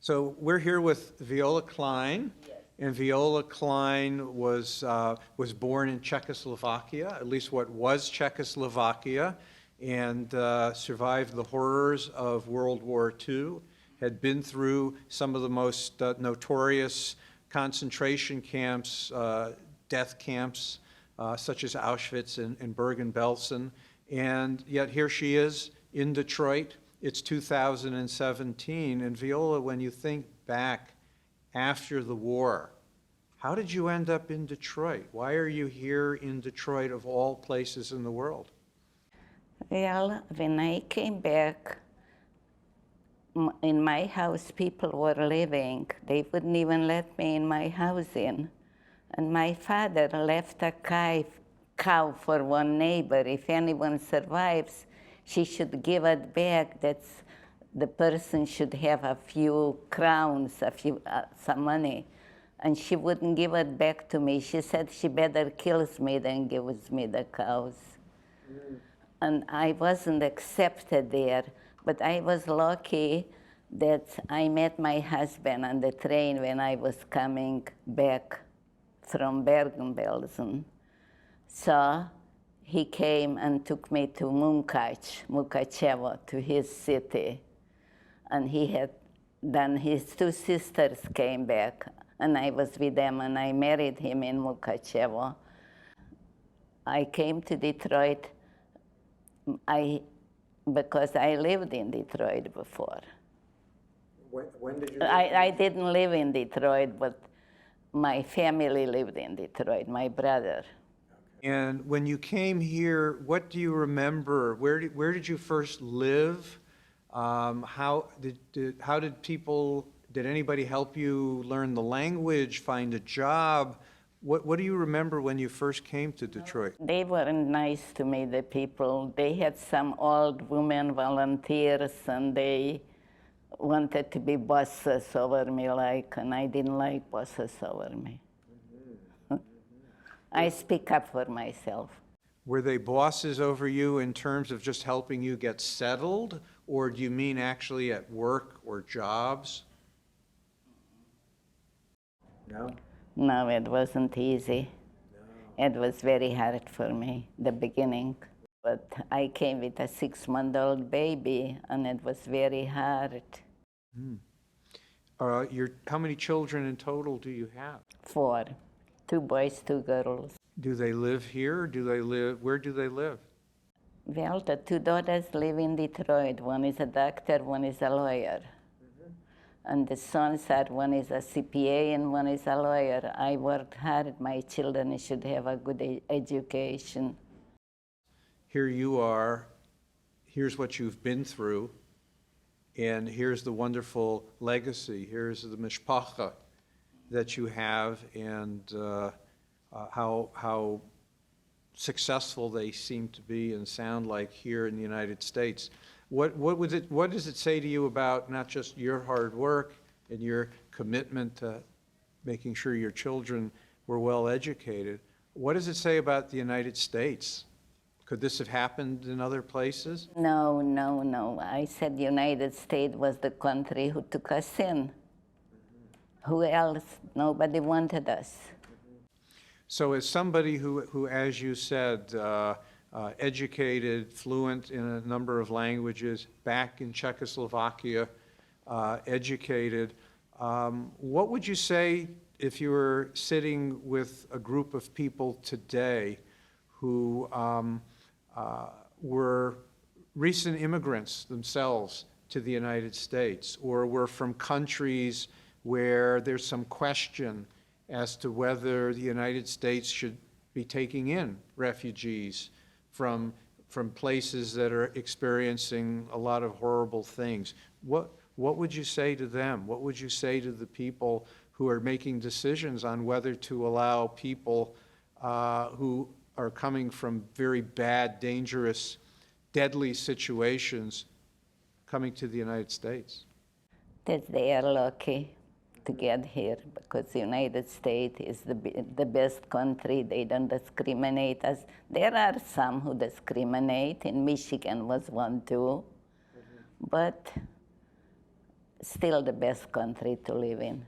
So we're here with Viola Klein, and Viola Klein was born in Czechoslovakia, at least what was Czechoslovakia, and survived the horrors of World War II, had been through some of the most notorious concentration camps, death camps, such as Auschwitz and Bergen-Belsen, and yet here she is in Detroit. It's 2017, and Viola, when you think back after the war, how did you end up in Detroit? Why are you here in Detroit of all places in the world? Well, when I came back, in my house people were living. They wouldn't even let me in my house in. And my father left a cow for one neighbor. If anyone survives, she should give it back. The person should have a few crowns, some money. And she wouldn't give it back to me. She said she better kills me than gives me the cows. And I wasn't accepted there, but I was lucky that I met my husband on the train when I was coming back from Bergen-Belsen. So he came and took me to Mukachevo, to his city. And his two sisters came back, and I was with them, and I married him in Mukachevo. I came to Detroit because I lived in Detroit before. When did you? I didn't live in Detroit, but my family lived in Detroit, my brother. And when you came here, what do you remember? Where did you first live? Did anybody help you learn the language, find a job? What do you remember when you first came to Detroit? They weren't nice to me, the people. They had some old women volunteers, and they wanted to be bosses over me, and I didn't like bosses over me. I speak up for myself. Were they bosses over you in terms of just helping you get settled, or do you mean actually at work or jobs? No? No, it wasn't easy. No. It was very hard for me, the beginning. But I came with a 6-month-old baby, and it was very hard. How many children in total do you have? 4. 2 boys, 2 girls. Do they live here? Where do they live? Well, the 2 daughters live in Detroit. One is a doctor, one is a lawyer. And the sons one is a CPA and one is a lawyer. I worked hard. My children should have a good education. Here you are. Here's what you've been through. And here's the wonderful legacy. Here's the mishpacha that you have, and how successful they seem to be and sound like here in the United States. What does it say to you about not just your hard work and your commitment to making sure your children were well educated? What does it say about the United States? Could this have happened in other places? No, no, no. I said the United States was the country who took us in. Who else? Nobody wanted us. So as somebody who as you said, educated, fluent in a number of languages, back in Czechoslovakia, educated, what would you say if you were sitting with a group of people today who were recent immigrants themselves to the United States, or were from countries where there's some question as to whether the United States should be taking in refugees from places that are experiencing a lot of horrible things? What would you say to them? What would you say to the people who are making decisions on whether to allow people who are coming from very bad, dangerous, deadly situations coming to the United States? That they are lucky to get here, because the United States is the best country. They don't discriminate us. There are some who discriminate, and Michigan was one too. But still the best country to live in.